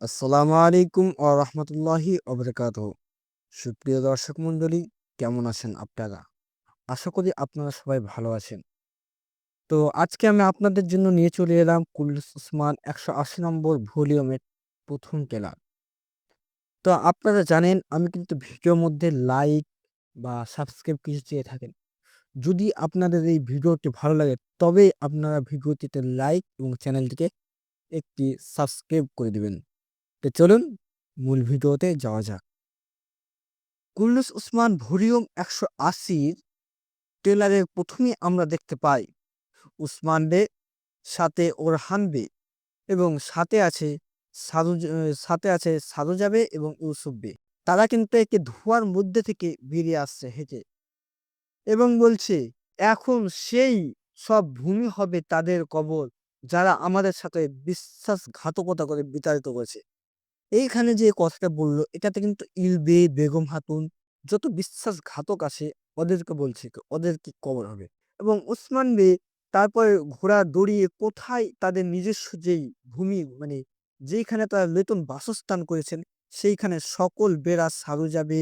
আসসালামু আলাইকুম রাহমাতুল্লাহি ওয়া বারাকাতুহু। সুপ্রিয় দর্শক মণ্ডলী, কেমন আছেন আপনারা? আশা করি আপনারা সবাই ভালো আছেন। তো আজকে আমি আপনাদের জন্য নিয়ে চলে এলাম কুল্লুস ওসমান ১৮০ নম্বর ভলিউমের ১ম ট্রেলার। তো আপনারা জানেন আমি কিন্তু ভিডিওর মধ্যে লাইক বা সাবস্ক্রাইব কিছু চেয়ে থাকেন। যদি আপনাদের এই ভিডিওটি ভালো লাগে তবে আপনারা ভিডিওটিতে লাইক এবং চ্যানেলটিকে একটি সাবস্ক্রাইব করে দিবেন। তো চলুন মূল ভিডিওতে যাওয়া যাক। কুল্লুস ওসমান ভলিউম ১৮০ ট্রেলারের ১ম এই আমরা দেখতে পাই উসমান বে, সাথে ওরহান বে এবং সাথে আছে সারোজা বে এবং ইউসুফ বে। তারা কিন্তু একটি ধোঁয়ার মধ্যে থেকে বেরিয়ে আসছে হেঁটে এবং বলছে, "এখন সেই সব ভূমি হবে তাদের কবর, যারা আমাদের সাথে বিশ্বাসঘাতকতা করে বিতাড়িত করেছে।" এইখানে যে কথাটা বলল, এটাতে কিন্তু ইলবে, বেগম খাতুন যত বিশ্বাসঘাতক আছে ওদেরকে বলছে ওদের কি কবর হবে। এবং ওসমান বে তারপরে ঘোড়া দৌড়িয়ে কোথায় তাদের নিজস্ব যেই ভূমি মানে যেইখানে তারা নতুন বাসস্থান করেছেন সেইখানে সকল বেরা সারোজা বে,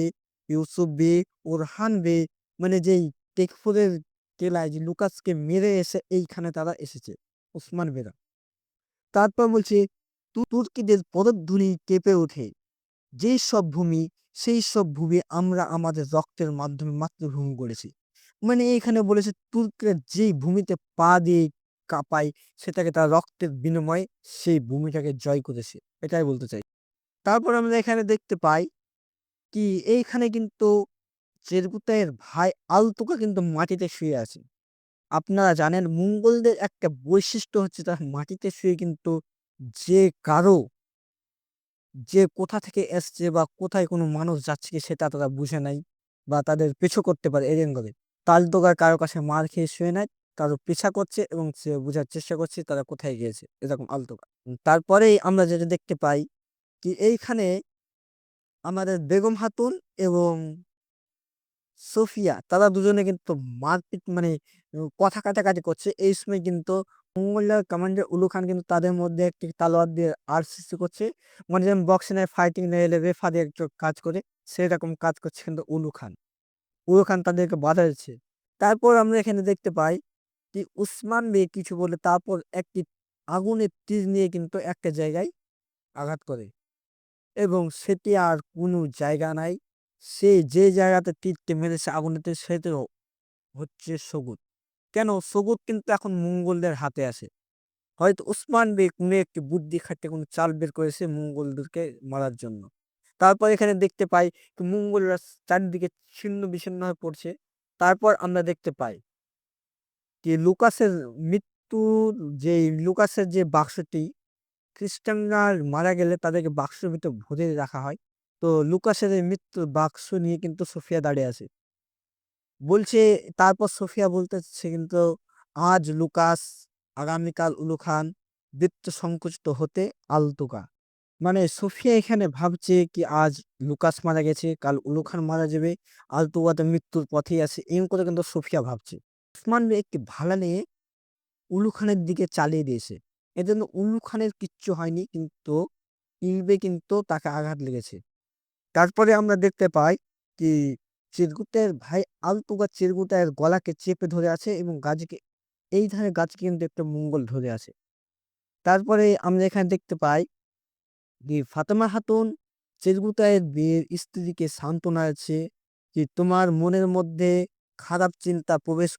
ইউসুফ বে, ওরহান বে মানে যেই টেকফুরের কেলায় যে লুকাসকে মেরে এসে এইখানে তারা এসেছে ওসমান বেরা। তারপর বলছে তুর্কিদের পদধ্বনি কেঁপে ওঠে। যেই সব ভূমি, সেই সব ভূমি আমরা আমাদের রক্তের মাধ্যমে মাতৃভূমি গড়েছি। মানে এখানে বলেছে তুর্করা যেই ভূমিতে পা দিয়ে কাঁপায় সেটাকে তার রক্তের বিনিময়ে সেই ভূমিটাকে জয় করেছে। এটাই বলতে চাই। তারপর আমরা এখানে দেখতে পাই কি এইখানে কিন্তু চেরগুতাইয়ের ভাই আলতুকা কিন্তু মাটিতে শুয়ে আছে। আপনারা জানেন মঙ্গোলদের একটা বৈশিষ্ট্য হচ্ছে তারা মাটিতে শুয়ে কিন্তু যে কারো যে কোথা থেকে এসছে বা কোথায় কোনো মানুষ যাচ্ছে কি সেটা তারা বুঝে নাই বা তাদের পিছু করতে পারে এজেন্টভাবে। তালতোগার কারো কাছে মার খেয়ে শুয়ে নাই, কারো পিছা করছে এবং সে বুঝার চেষ্টা করছে তারা কোথায় গিয়েছে। এরকম আলতোগা। তারপরেই আমরা যেটা দেখতে পাই কি এইখানে আমাদের বেগম খাতুন এবং সোফিয়া তারা দুজনে কিন্তু মারপিট মানে কথা কাটাকাটি করছে। এই সময় কিন্তু মঙ্গোলিয়ার কমান্ডার উলু খান কিন্তু তাদের মধ্যে একটি তালোয়ার দিয়ে সৃষ্টি করছে। মানে যেমন বক্সিং এর ফাইটিং এলে রেফারি একটু কাজ করে, সেরকম কাজ করছে কিন্তু উলু খান। উলু খান তাদেরকে বাধা দিচ্ছে। তারপর আমরা এখানে দেখতে পাই যে উসমান বে কিছু বলে তারপর একটি আগুনের তীর নিয়ে কিন্তু একটা জায়গায় আঘাত করে এবং সেটি আর কোনো জায়গা নাই। সে যে জায়গাতে তীরটি মেরেছে আগুনের তীর সেটিও হচ্ছে সবুজ। কেন? সবুজ কিন্তু এখন মঙ্গোলদের হাতে আছে। হয়তো ওসমান বে কোনো একটি বুদ্ধি খাটিয়ে কোনো চাল বের করেছে মঙ্গোলদেরকে মারার জন্য। তারপর এখানে দেখতে পাই মঙ্গোলরা চারিদিকে ছিন্ন-বিছিন্ন হয়ে পড়ছে। তারপর আমরা দেখতে পাই যে লুকাসের মৃত্যুর লুকাসের যে বাক্সটি খ্রিস্টানরা মারা গেলে তাদেরকে বাক্সের ভিতর ভরে রাখা হয়। তো লুকাসের এই মৃত্যুর বাক্স নিয়ে কিন্তু সোফিয়া দাঁড়িয়ে আছে। বলছে তারপর সোফিয়া বলতেছে কিন্তু আজ লুকাস, আগামীকাল উলু খান, বৃত্ত সংকুচিত হতে আলতুকা। মানে সোফিয়া এখানে ভাবছে কি আজ লুকাস মারা গেছে, কাল উলু খান মারা যাবে, আলতুয়া তো মৃত্যুর পথেই আছে। এরকম করে কিন্তু সোফিয়া ভাবছে। ওসমান একটি ভালা নিয়ে উলু খানের দিকে চালিয়ে দিয়েছে। এজন্য উলু খানের কিচ্ছু হয়নি কিন্তু ইলবে কিন্তু তাকে আঘাত লেগেছে। তারপরে আমরা দেখতে পাই কি চিরকুটের ভাই আলতুগা চিরকুটার গলাকে চেপে ধরে আছে এবং এই ধারে গাছকে কিন্তু একটা মঙ্গল ধরে আছে। তারপরে আমরা এখানে দেখতে পাই যে ফাতেমা খাতুন চিরকুটায়ের বিয়ের স্ত্রীকে সান্ত্বনা আছে যে তোমার মনের মধ্যে খারাপ চিন্তা প্রবেশ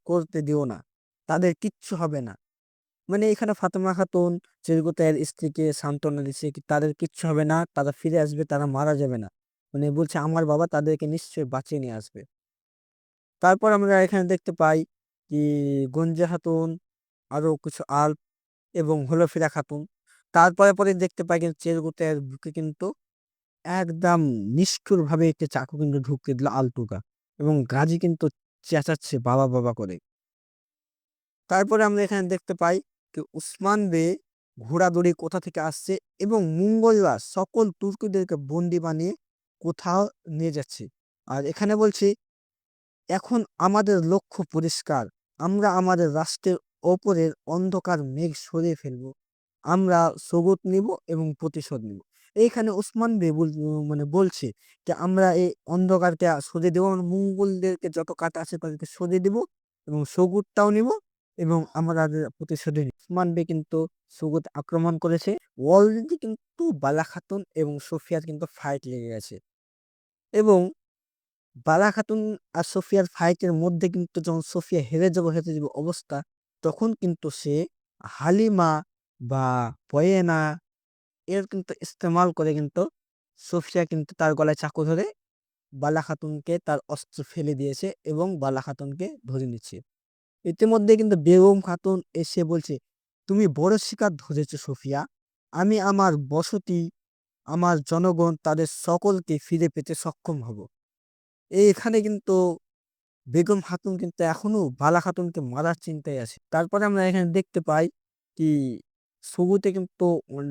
করতে দিও না। তাদের কিচ্ছু হবে না। মানে এখানে ফাতেমা খাতুন চিরকুটায়ের স্ত্রীকে সান্ত্বনা দিচ্ছে কি তাদের কিচ্ছু হবে না, তারা ফিরে আসবে, তারা মারা যাবে না। মানে বলছে আমার বাবা তাদেরকে নিশ্চয়ই বাঁচিয়ে নিয়ে আসবে। তারপর আমরা এখানে দেখতে পাই কি গঞ্জা খাতুন, আরো কিছু আল্প এবং হলফিরা খাতুন। পরে দেখতে পাই কিন্তু চিরকুটায়ের বুকে কিন্তু একদম নিষ্ঠুরভাবে একটি চাকু কিন্তু ঢুকিয়ে দিল আলতুগা এবং গাজী কিন্তু চেঁচাচ্ছে বাবা, বাবা করে। তারপরে আমরা এখানে দেখতে পাই যে উসমান বে ঘোড়াদৌড়ে কোথা থেকে আসছে এবং মঙ্গোলরা সকল তুর্কিদেরকে বন্দী বানিয়ে কোথাও নিয়ে যাচ্ছে। আর এখানে বলছে, "এখন আমাদের লক্ষ্য পরিষ্কার। আমরা আমাদের রাষ্ট্রের ওপরের অন্ধকার মেঘ সরিয়ে ফেলব।" আমরা সবুত নিব এবং প্রতিশোধ নিব। এইখানে ওসমান বে মানে বলছে যে আমরা এই অন্ধকারকে সরিয়ে দেব, আমরা মঙ্গোলদেরকে যত কাটা আছে তাদেরকে সরিয়ে দেব এবং সগুতটাও নিব এবং আমরা তাদের প্রতিশোধে নিব। ওসমান বে কিন্তু সগুত আক্রমণ করেছে। অলরেডি কিন্তু বালা খাতুন এবং সোফিয়ার কিন্তু ফাইট লেগে গেছে এবং বালা খাতুন আর সোফিয়ার ফাইটের মধ্যে কিন্তু যখন সোফিয়া হেরে যাব অবস্থা, তখন কিন্তু সে হালিমা বা পয়েনা এর কিন্তু ইস্তেমাল করে কিন্তু সোফিয়া কিন্তু তার গলায় চাকু ধরে বালা খাতুনকে তার অস্ত্র ফেলে দিয়েছে এবং বালা খাতুনকে ধরে নিচ্ছে। ইতিমধ্যে কিন্তু বেগম খাতুন এসে বলছে, "তুমি বড় শিকার ধরেছ সোফিয়া। আমি আমার বসতি, আমার জনগণ তাদের সকলকে ফিরে পেতে সক্ষম হব।" এখানে কিন্তু বেগম খাতুন কিন্তু এখনো বালা খাতুনকে মারার চিন্তায় আছে। তারপরে আমরা এখানে দেখতে পাই কি শুরুতে কিন্তু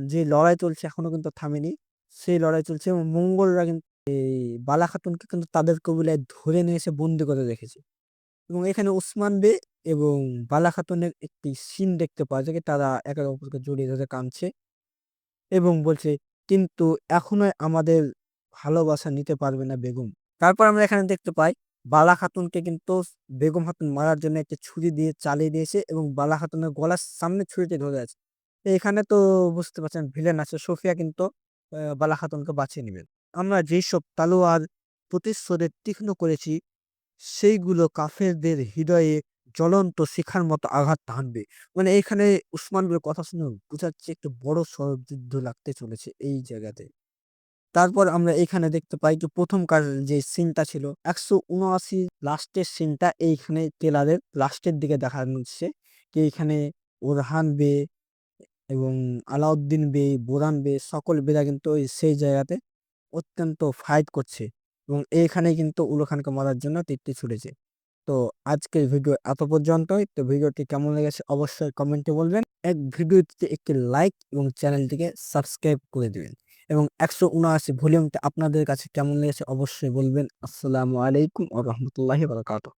যে লড়াই চলছে এখনো কিন্তু থামেনি। সেই লড়াই চলছে এবং মঙ্গোলরা কিন্তু এই বালা খাতুনকে কিন্তু তাদের কবিলায় ধরে নিয়ে এসে বন্দি করে রেখেছে। এবং এখানে ওসমান বে এবং বালা খাতুনের একটি সিন দেখতে পাওয়া যায়, তারা একে অপরকে জড়িয়ে ধরে কাঁদছে এবং বলছে, "কিন্তু এখনো আমাদের ভালোবাসা নিতে পারবে না বেগম।" তারপর আমরা এখানে দেখতে পাই বালা খাতুনকে কিন্তু বেগম খাতুন মারার জন্য একটা ছুরি দিয়ে চালিয়ে দিয়েছে এবং বালা খাতুনের গলার সামনে ছুরিটি ধরে আছে। তো এখানে তো বুঝতে পারছেন ভিলেন আছে সোফিয়া কিন্তু বালা খাতুনকে বাঁচিয়ে নিবেন। আমরা যেসব তালোয়ার প্রতিশোধের তীক্ষ্ণ করেছি সেইগুলো কাফেরদের হৃদয়ে জ্বলন্ত শিখার মতো আঘাত হানবে। মানে এখানে উসমান গনির কথা শুনে বোঝা যাচ্ছে একটু বড় সড় যুদ্ধ লাগতে চলেছে এই জায়গাতে। তারপর আমরা এখানে দেখতে পাই যে ১ম কার যে সিনটা ছিল ১৭৯ লাস্টের সিনটা এইখানে ট্রেলারের লাস্টের দিকে দেখানো হচ্ছে। যে এইখানে ওরহান বে এবং আলাউদ্দিন বে, বোরান বে সকল বেরা কিন্তু সেই জায়গাতে অত্যন্ত ফাইট করছে এবং এইখানেই কিন্তু উলো খানকে মারার জন্য তীরটি ছুঁড়েছে। তো আজকের ভিডিও এত পর্যন্তই। তো ভিডিওটি কেমন লেগেছে অবশ্যই কমেন্টে বলবেন। ভিডিওটিতে একটি লাইক এবং চ্যানেলটিকে সাবস্ক্রাইব করে দিবেন এবং ১৭৯ ভলিউমটা আপনাদের কাছে কেমন লেগেছে অবশ্যই বলবেন। আসসালামু আলাইকুম ওয়া রাহমাতুল্লাহি ওয়া বারাকাতুহু।